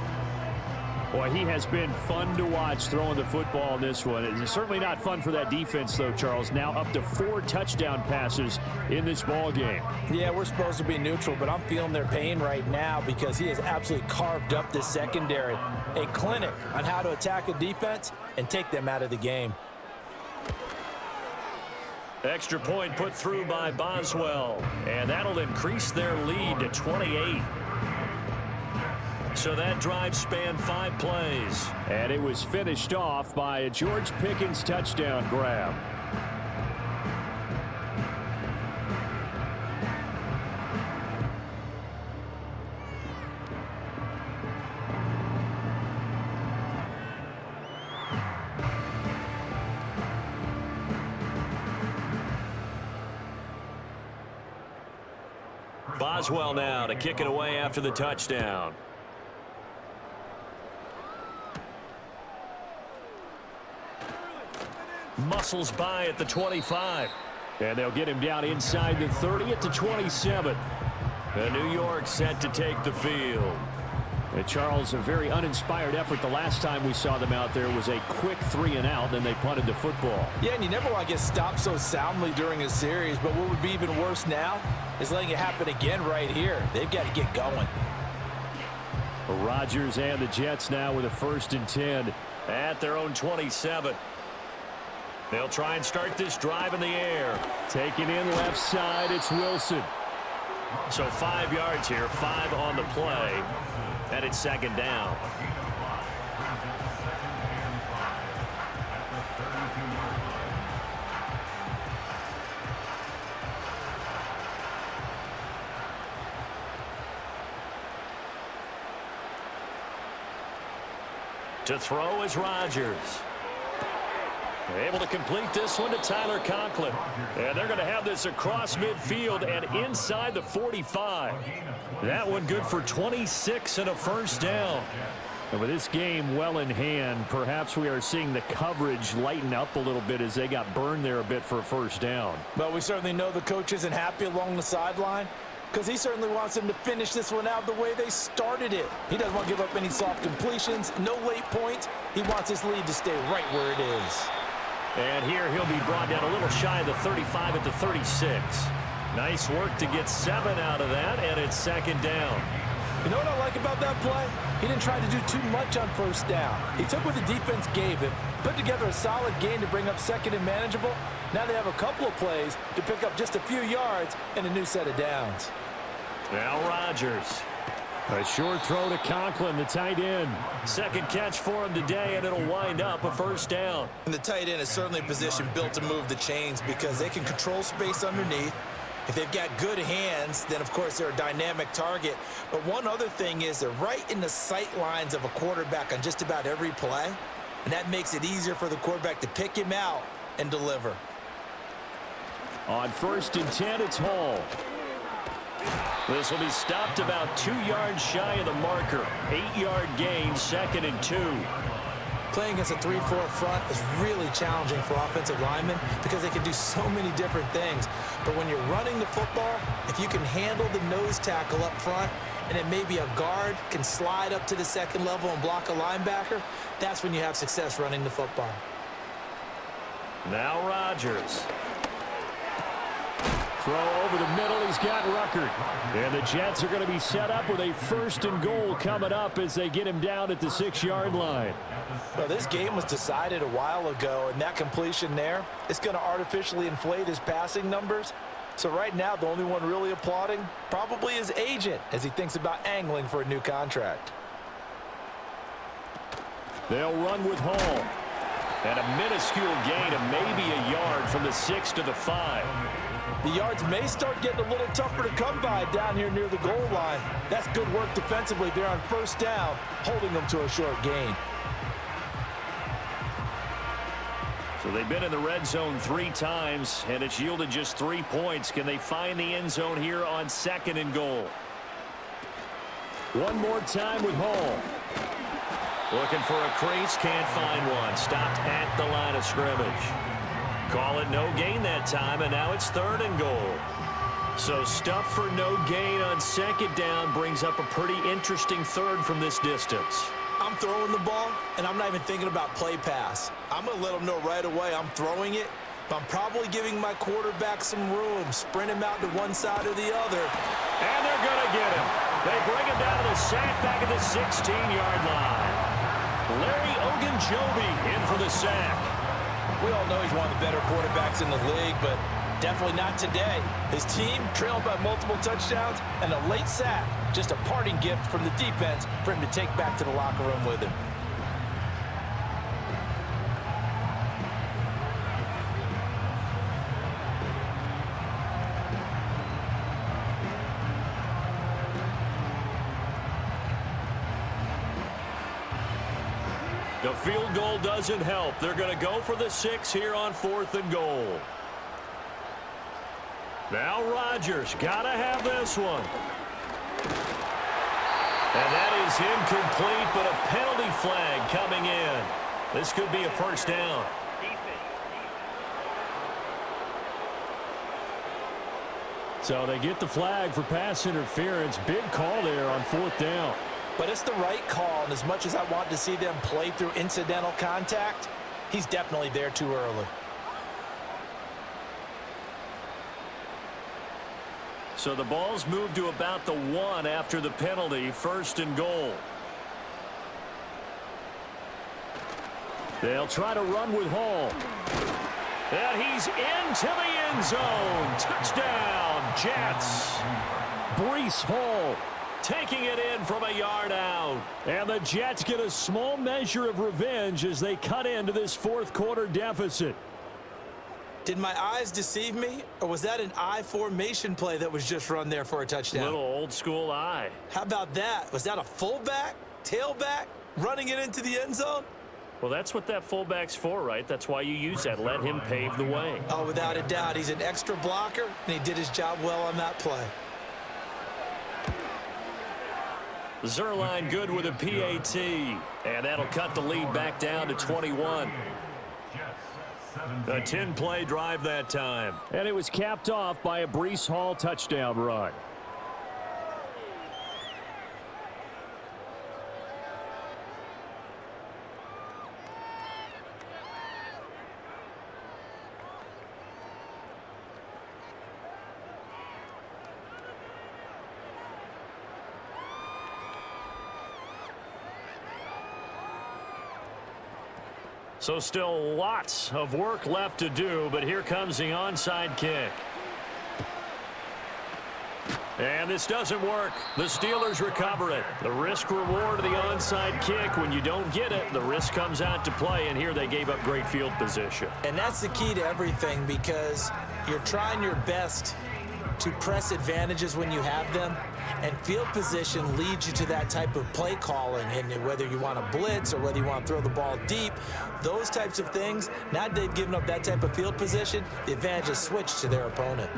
Boy, he has been fun to watch throwing the football in this one. It's certainly not fun for that defense, though, Charles. Now up to 4 touchdown passes in this ball game. Yeah, we're supposed to be neutral, but I'm feeling their pain right now because he has absolutely carved up this secondary. A clinic on how to attack a defense and take them out of the game. Extra point put through by Boswell, and that'll increase their lead to 28. So that drive spanned 5 plays. And it was finished off by a George Pickens touchdown grab. Boswell now to kick it away after the touchdown. Muscles by at the 25. And they'll get him down inside the 30 at the 27. And New York set to take the field. And Charles, a very uninspired effort the last time we saw them out there was a quick 3-and-out, then they punted the football. Yeah, and you never want to get stopped so soundly during a series, but what would be even worse now is letting it happen again right here. They've got to get going. Rodgers and the Jets now with a 1st and 10 at their own 27. They'll try and start this drive in the air. Taking in left side, it's Wilson. So 5 yards here, 5 on the play, and it's 2nd down. To throw is Rodgers. Able to complete this one to Tyler Conklin. And they're going to have this across midfield and inside the 45. That one good for 26 and a 1st down. And with this game well in hand, perhaps we are seeing the coverage lighten up a little bit as they got burned there a bit for a 1st down. But we certainly know the coach isn't happy along the sideline because he certainly wants them to finish this one out the way they started it. He doesn't want to give up any soft completions, no late points. He wants his lead to stay right where it is. And here he'll be brought down a little shy of the 35 at the 36. Nice work to get 7 out of that, and it's 2nd down. You know what I like about that play? He didn't try to do too much on 1st down. He took what the defense gave him, put together a solid gain to bring up 2nd and manageable. Now they have a couple of plays to pick up just a few yards and a new set of downs. Now Rodgers. A short throw to Conklin, the tight end. 2nd catch for him today, and it'll wind up a 1st down. And the tight end is certainly a position built to move the chains because they can control space underneath. If they've got good hands, then, of course, they're a dynamic target. But one other thing is they're right in the sight lines of a quarterback on just about every play, and that makes it easier for the quarterback to pick him out and deliver. On 1st and 10, it's Hall. This will be stopped about 2 yards shy of the marker. 8-yard gain, 2nd and 2. Playing against a 3-4 front is really challenging for offensive linemen because they can do so many different things. But when you're running the football, if you can handle the nose tackle up front and then maybe a guard can slide up to the 2nd level and block a linebacker, that's when you have success running the football. Now Rodgers. Throw over the middle. He's got Ruckert. And the Jets are going to be set up with a 1st and goal coming up as they get him down at the 6-yard line. Well, this game was decided a while ago, and that completion there, it's going to artificially inflate his passing numbers. So right now, the only one really applauding probably his agent as he thinks about angling for a new contract. They'll run with Hall. And a minuscule gain of maybe a yard from the 6 to the 5. The yards may start getting a little tougher to come by down here near the goal line. That's good work defensively there on 1st down, holding them to a short gain. So they've been in the red zone 3 times, and it's yielded just 3 points. Can they find the end zone here on 2nd and goal? One more time with Hall. Looking for a crease, can't find one. Stopped at the line of scrimmage. Call it no gain that time, and now it's 3rd and goal. So stuff for no gain on 2nd down brings up a pretty interesting 3rd from this distance. I'm throwing the ball, and I'm not even thinking about play pass. I'm going to let them know right away I'm throwing it, but I'm probably giving my quarterback some room, sprint him out to one side or the other. And they're going to get him. They bring him down to the sack back at the 16-yard line. Larry Ogunjobi in for the sack. We all know he's one of the better quarterbacks in the league, but definitely not today. His team trailed by multiple touchdowns and a late sack. Just a parting gift from the defense for him to take back to the locker room with him. The field goal doesn't help. They're going to go for the 6 here on 4th and goal. Now Rodgers, got to have this one. And that is incomplete, but a penalty flag coming in. This could be a 1st down. So they get the flag for pass interference. Big call there on 4th down. But it's the right call, and as much as I want to see them play through incidental contact, he's definitely there too early. So the ball's moved to about the 1 after the penalty, 1st and goal. They'll try to run with Hall. And he's into the end zone. Touchdown, Jets. Breece Hall taking it in from a yard out. And the Jets get a small measure of revenge as they cut into this 4th quarter deficit. Did my eyes deceive me, or was that an I formation play that was just run there for a touchdown? Little old school eye. How about that? Was that a fullback, tailback, running it into the end zone? Well, that's what that fullback's for, right? That's why you use that. Let him pave the way. Oh, without a doubt. He's an extra blocker, and he did his job well on that play. Zerline good with a PAT. And that'll cut the lead back down to 21. A 10-play drive that time. And it was capped off by a Breece Hall touchdown run. So still lots of work left to do, but here comes the onside kick. And this doesn't work. The Steelers recover it. The risk reward of the onside kick, when you don't get it, the risk comes out to play, and here they gave up great field position. And that's the key to everything, because you're trying your best to press advantages when you have them, and field position leads you to that type of play calling. And whether you want to blitz or whether you want to throw the ball deep, those types of things, now that they've given up that type of field position, the advantage is switched to their opponent.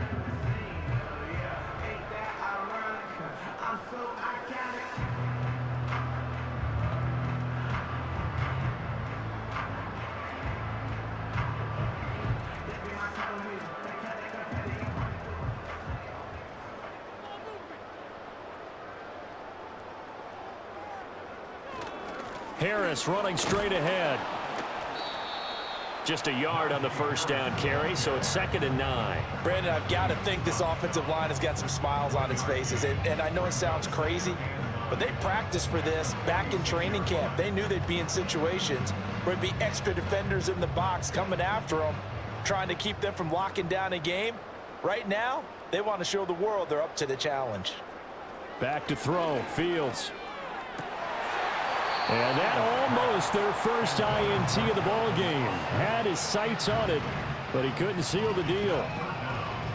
Harris running straight ahead. Just a yard on the first down carry, so it's 2nd and 9. Brandon, I've got to think this offensive line has got some smiles on its faces. And I know it sounds crazy, but they practiced for this back in training camp. They knew they'd be in situations where there'd be extra defenders in the box coming after them, trying to keep them from locking down a game. Right now, they want to show the world they're up to the challenge. Back to throw, Fields. And that almost their first INT of the ball game. Had his sights on it, but he couldn't seal the deal.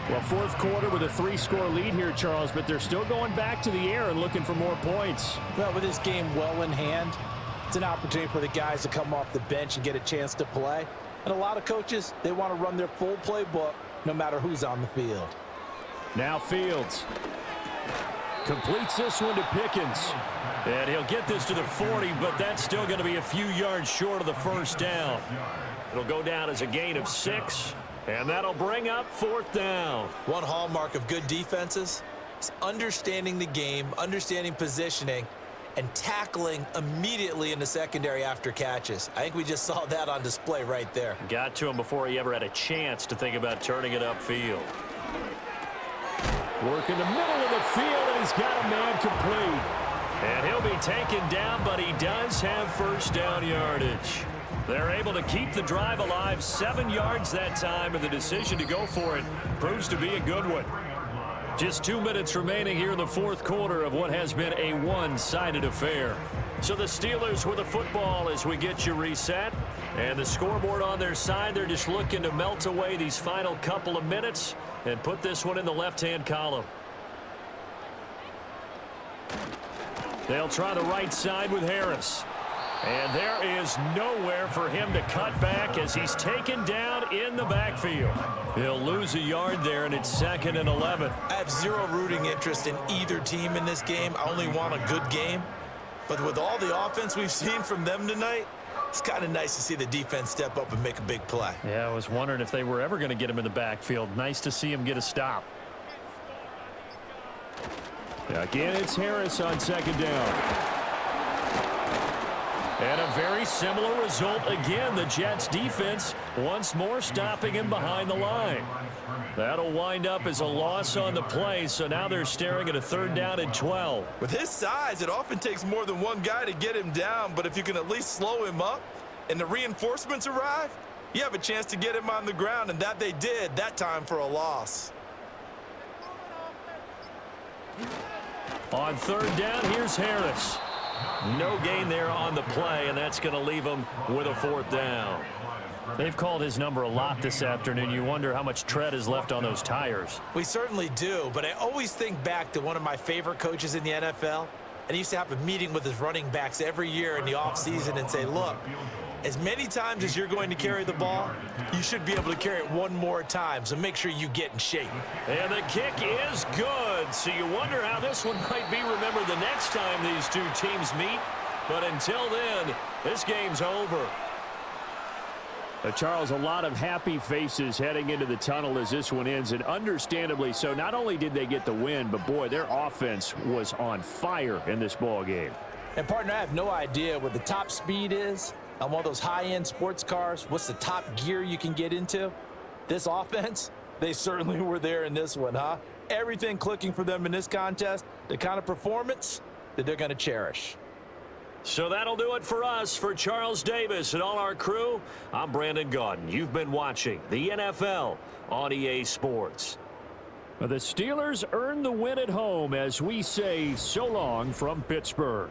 Well, 4th quarter with a 3-score lead here, Charles, but they're still going back to the air and looking for more points. Well, with this game well in hand, it's an opportunity for the guys to come off the bench and get a chance to play. And a lot of coaches, they want to run their full playbook no matter who's on the field. Now Fields completes this one to Pickens. And he'll get this to the 40, but that's still going to be a few yards short of the first down. It'll go down as a gain of 6, and that'll bring up 4th down. One hallmark of good defenses is understanding the game, understanding positioning, and tackling immediately in the secondary after catches. I think we just saw that on display right there. Got to him before he ever had a chance to think about turning it upfield. Work in the middle of the field, and he's got a man complete. And he'll be taken down, but he does have first down yardage. They're able to keep the drive alive, 7 yards that time, and the decision to go for it proves to be a good one. Just 2 minutes remaining here in the 4th quarter of what has been a one-sided affair. So the Steelers with the football as we get you reset. And the scoreboard on their side, they're just looking to melt away these final couple of minutes and put this one in the left-hand column. They'll try the right side with Harris. And there is nowhere for him to cut back as he's taken down in the backfield. He'll lose a yard there, and it's 2nd and 11. I have zero rooting interest in either team in this game. I only want a good game. But with all the offense we've seen from them tonight, it's kind of nice to see the defense step up and make a big play. Yeah, I was wondering if they were ever going to get him in the backfield. Nice to see him get a stop. Again, it's Harris on second down. And a very similar result again. The Jets defense once more stopping him behind the line. That'll wind up as a loss on the play, so now they're staring at a 3rd down and 12. With his size, it often takes more than one guy to get him down, but if you can at least slow him up and the reinforcements arrive, you have a chance to get him on the ground, and that they did that time for a loss. On 3rd down, here's Harris. No gain there on the play, and that's going to leave him with a 4th down. They've called his number a lot this afternoon. You wonder how much tread is left on those tires. We certainly do, but I always think back to one of my favorite coaches in the NFL, and he used to have a meeting with his running backs every year in the offseason and say, look, as many times as you're going to carry the ball, you should be able to carry it one more time, so make sure you get in shape. And the kick is good, so you wonder how this one might be remembered the next time these two teams meet. But until then, this game's over. Charles, a lot of happy faces heading into the tunnel as this one ends, and understandably so. Not only did they get the win, but boy, their offense was on fire in this ball game. And partner, I have no idea what the top speed is on one of those high-end sports cars. What's the top gear you can get into? This offense, they certainly were there in this one, huh? Everything clicking for them in this contest, the kind of performance that they're going to cherish. So that'll do it for us. For Charles Davis and all our crew, I'm Brandon Gaudin. You've been watching the NFL on EA Sports. The Steelers earned the win at home as we say so long from Pittsburgh.